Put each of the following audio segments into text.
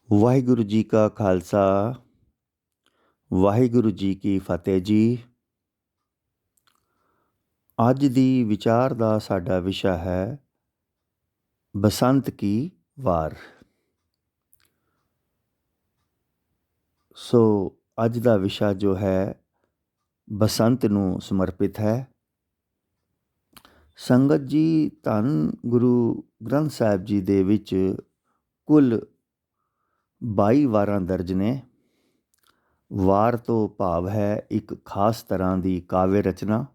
ਵਾਹਿਗੁਰੂ ਜੀ ਕਾ ਖਾਲਸਾ, ਵਾਹਿਗੁਰੂ ਜੀ ਕੀ ਫਤਿਹ ਜੀ। ਅੱਜ ਦੀ ਵਿਚਾਰ ਦਾ ਸਾਡਾ ਵਿਸ਼ਾ ਹੈ ਬਸੰਤ ਕੀ ਵਾਰ। ਸੋ ਅੱਜ ਦਾ ਵਿਸ਼ਾ ਜੋ ਹੈ ਬਸੰਤ ਨੂੰ ਸਮਰਪਿਤ ਹੈ। ਸੰਗਤ ਜੀ, ਧੰਨ ਗੁਰੂ ਗ੍ਰੰਥ ਸਾਹਿਬ ਜੀ ਦੇ ਵਿੱਚ ਕੁੱਲ 22 ਵਾਰਾਂ ਦਰਜ ਨੇ। ਵਾਰ ਤੋਂ ਭਾਵ ਹੈ ਇੱਕ ਖਾਸ ਤਰ੍ਹਾਂ ਦੀ ਕਾਵਿ ਰਚਨਾ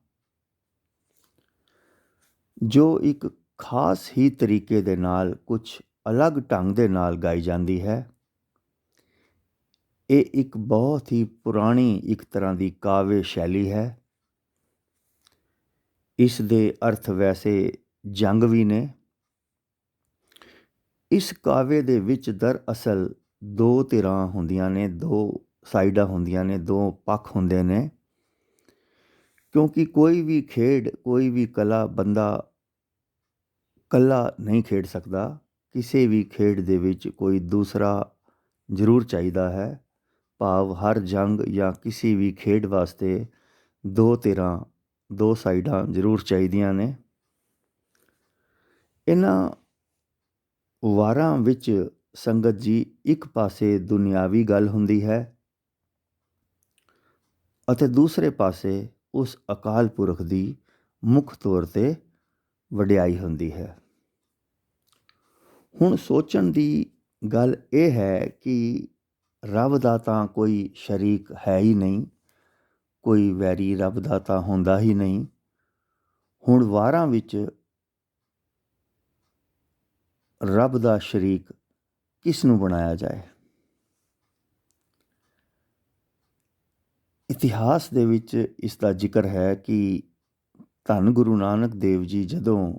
ਜੋ ਇੱਕ ਖਾਸ ਹੀ ਤਰੀਕੇ ਦੇ ਨਾਲ ਕੁਝ ਅਲੱਗ ਢੰਗ ਦੇ ਨਾਲ ਗਾਈ ਜਾਂਦੀ ਹੈ। ਇਹ ਇੱਕ ਬਹੁਤ ਹੀ ਪੁਰਾਣੀ ਇੱਕ ਤਰ੍ਹਾਂ ਦੀ ਕਾਵਿ ਸ਼ੈਲੀ ਹੈ। ਇਸ ਦੇ ਅਰਥ ਵੈਸੇ ਜੰਗ ਵੀ ਨੇ। ਇਸ ਕਾਵਿ ਦੇ ਵਿੱਚ ਦਰਅਸਲ ਦੋ ਧਿਰਾਂ ਹੁੰਦੀਆਂ ਨੇ, ਦੋ ਸਾਈਡਾਂ ਹੁੰਦੀਆਂ ਨੇ, ਦੋ ਪੱਖ ਹੁੰਦੇ ਨੇ। ਕਿਉਂਕਿ ਕੋਈ ਵੀ ਖੇਡ, ਕੋਈ ਵੀ ਕਲਾ ਬੰਦਾ ਇਕੱਲਾ ਨਹੀਂ ਖੇਡ ਸਕਦਾ। ਕਿਸੇ ਵੀ ਖੇਡ ਦੇ ਵਿੱਚ ਕੋਈ ਦੂਸਰਾ ਜ਼ਰੂਰ ਚਾਹੀਦਾ ਹੈ। ਭਾਵ ਹਰ ਜੰਗ ਜਾਂ ਕਿਸੇ ਵੀ ਖੇਡ ਵਾਸਤੇ ਦੋ ਧਿਰਾਂ, ਦੋ ਸਾਈਡਾਂ ਜ਼ਰੂਰ ਚਾਹੀਦੀਆਂ ਨੇ। ਇਹਨਾਂ ਵਾਰਾਂ ਵਿੱਚ ਸੰਗਤ ਜੀ ਇੱਕ ਪਾਸੇ ਦੁਨਿਆਵੀ ਗੱਲ ਹੁੰਦੀ ਹੈ ਅਤੇ ਦੂਸਰੇ ਪਾਸੇ ਉਸ ਅਕਾਲ ਪੁਰਖ ਦੀ ਮੁੱਖ ਤੌਰ 'ਤੇ ਵਡਿਆਈ ਹੁੰਦੀ ਹੈ। ਹੁਣ ਸੋਚਣ ਦੀ ਗੱਲ ਇਹ ਹੈ ਕਿ ਰੱਬ ਦਾ ਤਾਂ ਕੋਈ ਸ਼ਰੀਕ ਹੈ ਹੀ ਨਹੀਂ, ਕੋਈ ਵੈਰੀ ਰੱਬ ਦਾ ਤਾਂ ਹੁੰਦਾ ਹੀ ਨਹੀਂ। ਹੁਣ ਵਾਰਾਂ ਵਿੱਚ ਰੱਬ ਦਾ ਸ਼ਰੀਕ ਕਿਸ ਨੂੰ ਬਣਾਇਆ ਜਾਏ? ਇਤਿਹਾਸ ਦੇ ਵਿੱਚ ਇਸ ਦਾ ਜ਼ਿਕਰ ਹੈ ਕਿ ਧੰਨ ਗੁਰੂ ਨਾਨਕ ਦੇਵ ਜੀ ਜਦੋਂ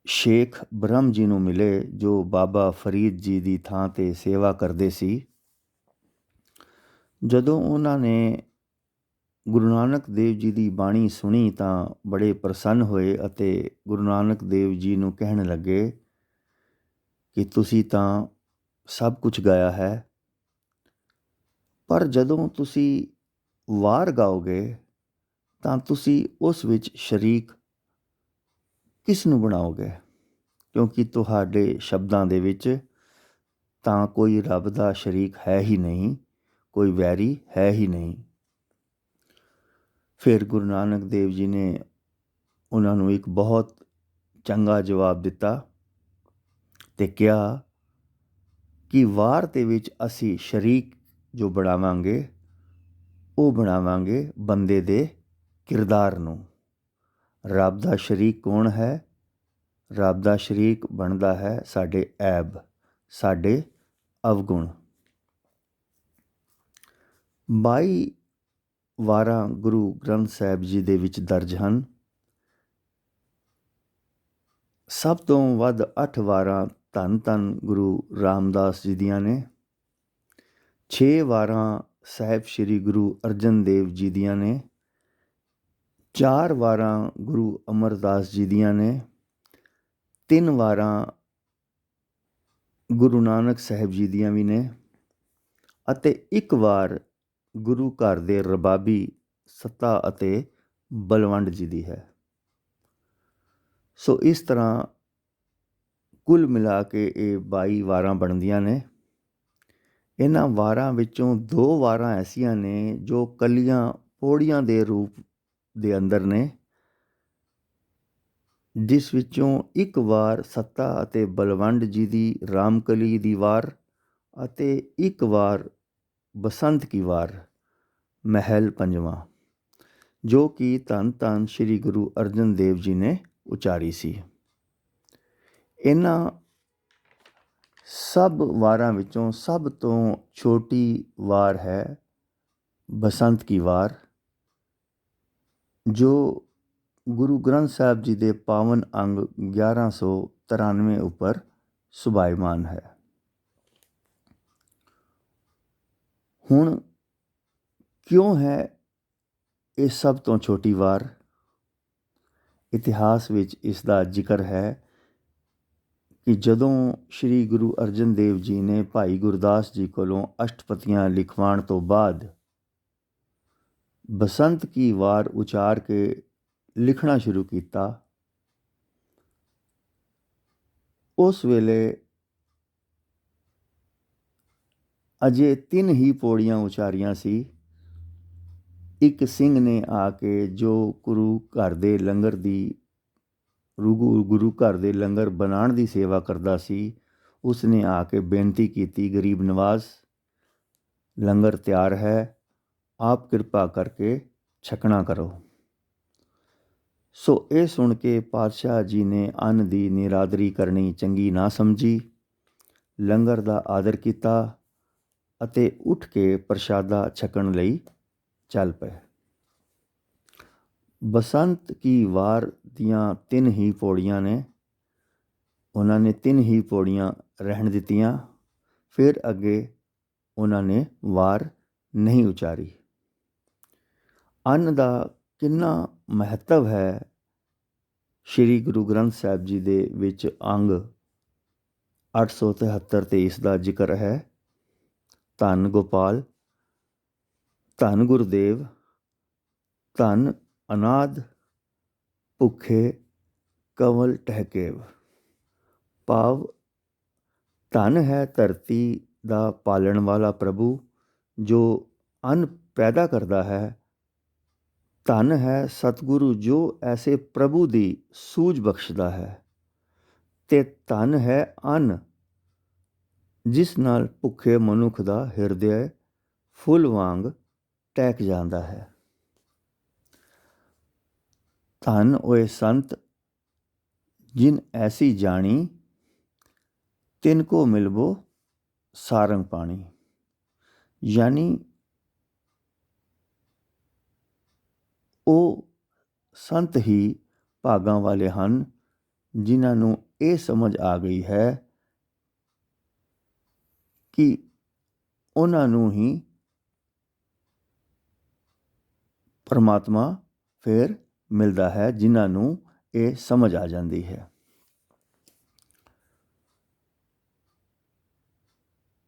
ਸ਼ੇਖ ਬ੍ਰਹਮ ਜੀ ਨੂੰ ਮਿਲੇ, ਜੋ ਬਾਬਾ ਫਰੀਦ ਜੀ ਦੀ ਥਾਂ 'ਤੇ ਸੇਵਾ ਕਰਦੇ ਸੀ, ਜਦੋਂ ਉਹਨਾਂ ਨੇ ਗੁਰੂ ਨਾਨਕ ਦੇਵ ਜੀ ਦੀ ਬਾਣੀ ਸੁਣੀ ਤਾਂ ਬੜੇ ਪ੍ਰਸੰਨ ਹੋਏ ਅਤੇ ਗੁਰੂ ਨਾਨਕ ਦੇਵ ਜੀ ਨੂੰ ਕਹਿਣ ਲੱਗੇ ਕਿ ਤੁਸੀਂ ਤਾਂ ਸਭ ਕੁਝ ਗਾਇਆ ਹੈ, ਪਰ ਜਦੋਂ ਤੁਸੀਂ ਵਾਰ ਗਾਓਗੇ ਤਾਂ ਤੁਸੀਂ ਉਸ ਵਿੱਚ ਸ਼ਰੀਕ ਕਿਸ ਨੂੰ ਬਣਾਓਗੇ? ਕਿਉਂਕਿ ਤੁਹਾਡੇ ਸ਼ਬਦਾਂ ਦੇ ਵਿੱਚ ਤਾਂ ਕੋਈ ਰੱਬ ਦਾ ਸ਼ਰੀਕ ਹੈ ਹੀ ਨਹੀਂ, ਕੋਈ ਵੈਰੀ ਹੈ ਹੀ ਨਹੀਂ। ਫਿਰ ਗੁਰੂ ਨਾਨਕ ਦੇਵ ਜੀ ਨੇ ਉਹਨਾਂ ਨੂੰ ਇੱਕ ਬਹੁਤ ਚੰਗਾ ਜਵਾਬ ਦਿੱਤਾ ਅਤੇ ਕਿਹਾ ਕਿ ਵਾਰ ਦੇ ਵਿੱਚ ਅਸੀਂ ਸ਼ਰੀਕ ਜੋ ਬਣਾਵਾਂਗੇ ਉਹ ਬਣਾਵਾਂਗੇ ਬੰਦੇ ਦੇ ਕਿਰਦਾਰ ਨੂੰ। ਰੱਬ ਦਾ ਸ਼ਰੀਕ ਕੌਣ ਹੈ? ਰੱਬ ਦਾ ਸ਼ਰੀਕ ਬਣਦਾ ਹੈ ਸਾਡੇ ਐਬ, ਸਾਡੇ ਅਵਗੁਣ। 22 ਵਾਰਾਂ ਗੁਰੂ ਗ੍ਰੰਥ ਸਾਹਿਬ ਜੀ ਦੇ ਵਿੱਚ ਦਰਜ ਹਨ। ਸਭ ਤੋਂ ਵੱਧ 8 ਵਾਰਾਂ ਧੰਨ ਧੰਨ ਗੁਰੂ ਰਾਮਦਾਸ ਜੀ ਦੀਆਂ ਨੇ। 6 ਵਾਰਾਂ ਸਾਹਿਬ ਸ਼੍ਰੀ ਗੁਰੂ ਅਰਜਨ ਦੇਵ ਜੀ ਦੀਆਂ ਨੇ। 4 ਵਾਰਾਂ ਗੁਰੂ ਅਮਰਦਾਸ ਜੀ ਦੀਆਂ ਨੇ। 3 ਵਾਰਾਂ ਗੁਰੂ ਨਾਨਕ ਸਾਹਿਬ ਜੀ ਦੀਆਂ ਵੀ ਨੇ ਅਤੇ ਇੱਕ ਵਾਰ ਗੁਰੂ ਘਰ ਦੇ ਰਬਾਬੀ ਸੱਤਾ ਅਤੇ ਬਲਵੰਡ ਜੀ ਦੀ ਹੈ। ਸੋ ਇਸ ਤਰ੍ਹਾਂ ਕੁੱਲ ਮਿਲਾ ਕੇ ਇਹ 22 ਵਾਰਾਂ ਬਣਦੀਆਂ ਨੇ। ਇਹਨਾਂ ਵਾਰਾਂ ਵਿੱਚੋਂ 2 ਵਾਰਾਂ ਐਸੀਆਂ ਨੇ ਜੋ ਕੱਲੀਆਂ ਪੌੜੀਆਂ ਦੇ ਰੂਪ ਦੇ ਅੰਦਰ ਨੇ, ਜਿਸ ਵਿੱਚੋਂ ਇੱਕ ਵਾਰ ਸੱਤਾ ਅਤੇ ਬਲਵੰਡ ਜੀ ਦੀ ਰਾਮਕਲੀ ਦੀ ਵਾਰ ਅਤੇ ਇੱਕ ਵਾਰ ਬਸੰਤ ਕੀ ਵਾਰ, ਮਹਿਲ ਪੰਜਵਾਂ, ਜੋ ਕਿ ਧੰਨ ਧੰਨ ਸ਼੍ਰੀ ਗੁਰੂ ਅਰਜਨ ਦੇਵ ਜੀ ਨੇ ਉਚਾਰੀ ਸੀ। ਇਹਨਾਂ ਸਭ ਵਾਰਾਂ ਵਿੱਚੋਂ ਸਭ ਤੋਂ ਛੋਟੀ ਵਾਰ ਹੈ ਬਸੰਤ ਕੀ ਵਾਰ, ਜੋ ਗੁਰੂ ਗ੍ਰੰਥ ਸਾਹਿਬ ਜੀ ਦੇ ਪਾਵਨ ਅੰਗ 1193 ਉੱਪਰ ਸੁਭਾਇਮਾਨ ਹੈ। ਹੁਣ ਕਿਉਂ ਹੈ ਇਹ ਸਭ ਤੋਂ ਛੋਟੀ ਵਾਰ? ਇਤਿਹਾਸ ਵਿੱਚ ਇਸ ਦਾ ਜ਼ਿਕਰ ਹੈ ਕਿ ਜਦੋਂ ਸ਼੍ਰੀ ਗੁਰੂ ਅਰਜਨ ਦੇਵ ਜੀ ਨੇ ਭਾਈ ਗੁਰਦਾਸ ਜੀ ਕੋਲੋਂ ਅਸ਼ਟਪਦੀਆਂ ਲਿਖਵਾਉਣ ਤੋਂ ਬਾਅਦ ਬਸੰਤ ਕੀ ਵਾਰ ਉਚਾਰ ਕੇ ਲਿਖਣਾ ਸ਼ੁਰੂ ਕੀਤਾ, ਉਸ ਵੇਲੇ ਅਜੇ 3 ਹੀ ਪੌੜੀਆਂ ਉਚਾਰੀਆਂ ਸੀ। ਇੱਕ ਸਿੰਘ ਨੇ ਆ ਕੇ, ਜੋ ਗੁਰੂ ਘਰ ਦੇ ਲੰਗਰ ਬਣਾਉਣ ਦੀ ਸੇਵਾ ਕਰਦਾ ਸੀ, ਉਸ ਨੇ ਆ ਕੇ ਬੇਨਤੀ ਕੀਤੀ, ਗਰੀਬ ਨਵਾਜ਼, ਲੰਗਰ ਤਿਆਰ ਹੈ, ਆਪ ਕਿਰਪਾ ਕਰਕੇ ਛਕਣਾ ਕਰੋ। ਸੋ ਇਹ ਸੁਣ ਕੇ ਪਾਤਸ਼ਾਹ ਜੀ ਨੇ ਅੰਨ ਦੀ ਨਿਰਾਦਰੀ ਕਰਨੀ ਚੰਗੀ ਨਾ ਸਮਝੀ, ਲੰਗਰ ਦਾ ਆਦਰ ਕੀਤਾ ਅਤੇ ਉੱਠ ਕੇ ਪ੍ਰਸ਼ਾਦਾ ਛਕਣ ਲਈ ਚੱਲ ਪਏ। ਬਸੰਤ ਕੀ ਵਾਰ ਦੀਆਂ 3 ਹੀ ਪੌੜੀਆਂ ਨੇ, ਉਹਨਾਂ ਨੇ 3 ਹੀ ਪੌੜੀਆਂ ਰਹਿਣ ਦਿੱਤੀਆਂ, ਫਿਰ ਅੱਗੇ ਉਹਨਾਂ ਨੇ ਵਾਰ ਨਹੀਂ ਉਚਾਰੀ। ਅੰਨ ਦਾ ਕਿੰਨਾ ਮਹੱਤਵ ਹੈ, ਸ਼੍ਰੀ ਗੁਰੂ ਗ੍ਰੰਥ ਸਾਹਿਬ ਜੀ ਦੇ ਵਿੱਚ ਅੰਗ 873 ਤੇ ਇਸ ਦਾ ਜ਼ਿਕਰ ਹੈ। ਧੰਨ ਗੋਪਾਲ, ਧੰਨ ਗੁਰਦੇਵ, ਧੰਨ ਅਨਾਦ, ਭੁੱਖੇ ਕੰਵਲ ਟਹਿਕੇਵ। ਭਾਵ ਧੰਨ ਹੈ ਧਰਤੀ ਦਾ ਪਾਲਣ ਵਾਲਾ ਪ੍ਰਭੂ, ਜੋ ਅੰਨ ਪੈਦਾ ਕਰਦਾ ਹੈ। ਧੰਨ ਹੈ ਸਤਿਗੁਰੂ, ਜੋ ਐਸੇ ਪ੍ਰਭੂ ਦੀ ਸੂਝ ਬਖਸ਼ਦਾ ਹੈ। ਤੇ ਧੰਨ ਹੈ ਅੰਨ, ਜਿਸ ਨਾਲ ਭੁੱਖੇ ਮਨੁੱਖ ਦਾ ਹਿਰਦੇ ਫੁੱਲ ਵਾਂਗ ਟਹਿਕ ਜਾਂਦਾ ਹੈ। ਧੰਨ ਓਏ ਸੰਤ, ਜਿਨ ਐਸੀ ਜਾਣੀ, ਤਿਨ ਕੋ ਮਿਲਬੋ ਸਾਰੰਗ ਪਾਣੀ। ਯਾਨੀ ਉਹ ਸੰਤ ਹੀ ਭਾਗਾਂ ਵਾਲੇ ਹਨ, ਜਿਨ੍ਹਾਂ ਨੂੰ ਇਹ ਸਮਝ ਆ ਗਈ ਹੈ ਕਿ ਉਹਨਾਂ ਨੂੰ ਹੀ ਪਰਮਾਤਮਾ ਫਿਰ ਮਿਲਦਾ ਹੈ, ਜਿਨ੍ਹਾਂ ਨੂੰ ਇਹ ਸਮਝ ਆ ਜਾਂਦੀ ਹੈ।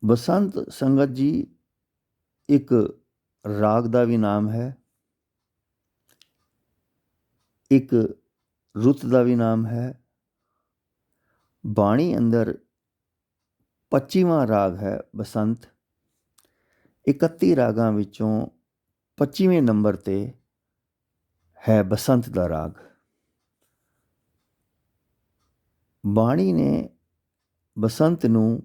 ਬਸੰਤ ਸੰਗਤ ਜੀ ਇੱਕ ਰਾਗ ਦਾ ਵੀ ਨਾਮ ਹੈ, ਇੱਕ ਰੁੱਤ ਦਾ ਵੀ ਨਾਮ ਹੈ। ਬਾਣੀ ਅੰਦਰ 25ਵਾਂ ਰਾਗ ਹੈ ਬਸੰਤ। 31 ਰਾਗਾਂ ਵਿੱਚੋਂ 25ਵੇਂ ਨੰਬਰ ਤੇ ਹੈ ਬਸੰਤ ਦਾ ਰਾਗ। ਬਾਣੀ ਨੇ ਬਸੰਤ ਨੂੰ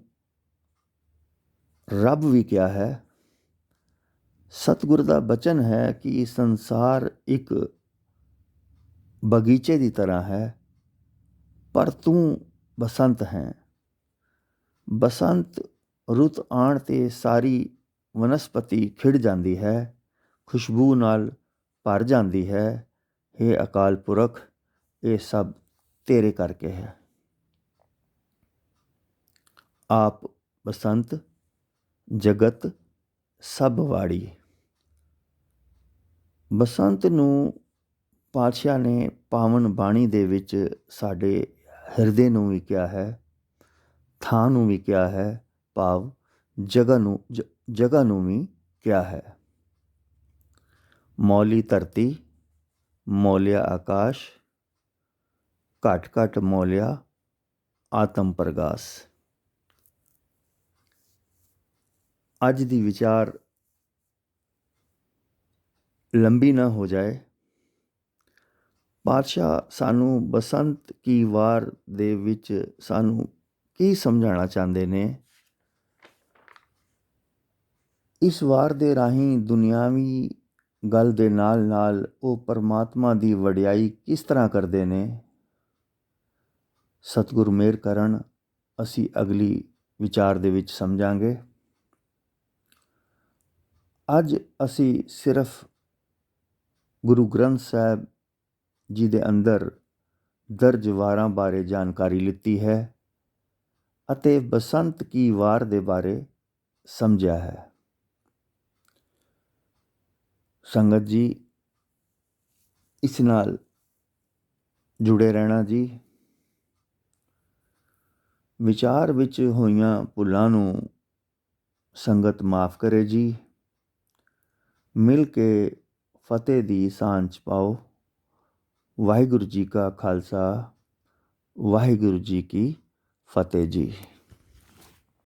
ਰੱਬ ਵੀ ਕਿਹਾ ਹੈ। ਸਤਿਗੁਰ ਦਾ ਬਚਨ ਹੈ ਕਿ ਸੰਸਾਰ ਇੱਕ ਬਗੀਚੇ ਦੀ ਤਰ੍ਹਾਂ ਹੈ, ਪਰ ਤੂੰ ਬਸੰਤ ਹੈ। ਬਸੰਤ ਰੁੱਤ ਆਉਣ 'ਤੇ ਸਾਰੀ ਵਨਸਪਤੀ ਖਿੜ ਜਾਂਦੀ ਹੈ, ਖੁਸ਼ਬੂ ਨਾਲ ਭਰ ਜਾਂਦੀ ਹੈ। ਹੇ ਅਕਾਲ ਪੁਰਖ, ਇਹ ਸਭ ਤੇਰੇ ਕਰਕੇ ਹੈ। ਆਪ ਬਸੰਤ ਜਗਤ ਸਭ ਵਾੜੀ। ਬਸੰਤ ਨੂੰ ਪਾਤਸ਼ਾਹ ਨੇ ਪਾਵਨ ਬਾਣੀ ਦੇ ਵਿੱਚ ਸਾਡੇ ਹਿਰਦੇ ਨੂੰ ਵੀ ਕਿਹਾ ਹੈ, ਥਾਂ ਨੂੰ ਵੀ ਕਿਹਾ ਹੈ, ਭਾਵ ਜਗ੍ਹਾ ਨੂੰ ਵੀ ਕਿਹਾ ਹੈ। ਮੌਲੀ ਧਰਤੀ, ਮੌਲਿਆ ਆਕਾਸ਼, ਘਟ ਘਟ ਮੌਲਿਆ ਆਤਮ ਪ੍ਰਗਾਸ। ਅੱਜ ਦੀ ਵਿਚਾਰ ਲੰਬੀ ਨਾ ਹੋ ਜਾਏ, ਪਾਤਸ਼ਾਹ ਸਾਨੂੰ ਬਸੰਤ ਕੀ ਵਾਰ ਦੇ ਵਿੱਚ ਸਾਨੂੰ ਕੀ ਸਮਝਾਉਣਾ ਚਾਹੁੰਦੇ ਨੇ। ਇਸ ਵਾਰ ਦੇ ਰਾਹੀਂ ਦੁਨਿਆਵੀ ਗੱਲ ਦੇ ਨਾਲ ਨਾਲ ਉਹ ਪਰਮਾਤਮਾ ਦੀ ਵਡਿਆਈ ਕਿਸ ਤਰ੍ਹਾਂ ਕਰਦੇ ਨੇ, ਸਤਿਗੁਰ ਮਿਹਰ ਕਰਨ ਅਸੀਂ ਅਗਲੀ ਵਿਚਾਰ ਦੇ ਵਿੱਚ ਸਮਝਾਂਗੇ। ਅੱਜ ਅਸੀਂ ਸਿਰਫ ਗੁਰੂ ਗ੍ਰੰਥ ਸਾਹਿਬ ਜੀ ਦੇ ਅੰਦਰ ਦਰਜ ਵਾਰਾਂ ਬਾਰੇ ਜਾਣਕਾਰੀ ਲਿੱਤੀ ਹੈ ਅਤੇ ਬਸੰਤ ਕੀ ਵਾਰ ਦੇ ਬਾਰੇ ਸਮਝਿਆ ਹੈ। ਸੰਗਤ ਜੀ, ਇਸ ਨਾਲ ਜੁੜੇ ਰਹਿਣਾ ਜੀ। ਵਿਚਾਰ ਵਿੱਚ ਹੋਈਆਂ ਭੁੱਲਾਂ ਨੂੰ ਸੰਗਤ ਮਾफ़ ਕਰੇ ਜੀ। ਮਿਲ ਕੇ ਫਤਿਹ ਦੀ ਸਾਂਝ ਪਾਓ। ਵਾਹਿਗੁਰੂ ਜੀ ਕਾ ਖਾਲਸਾ, ਵਾਹਿਗੁਰੂ ਜੀ ਕੀ ਫਤਿਹ ਜੀ।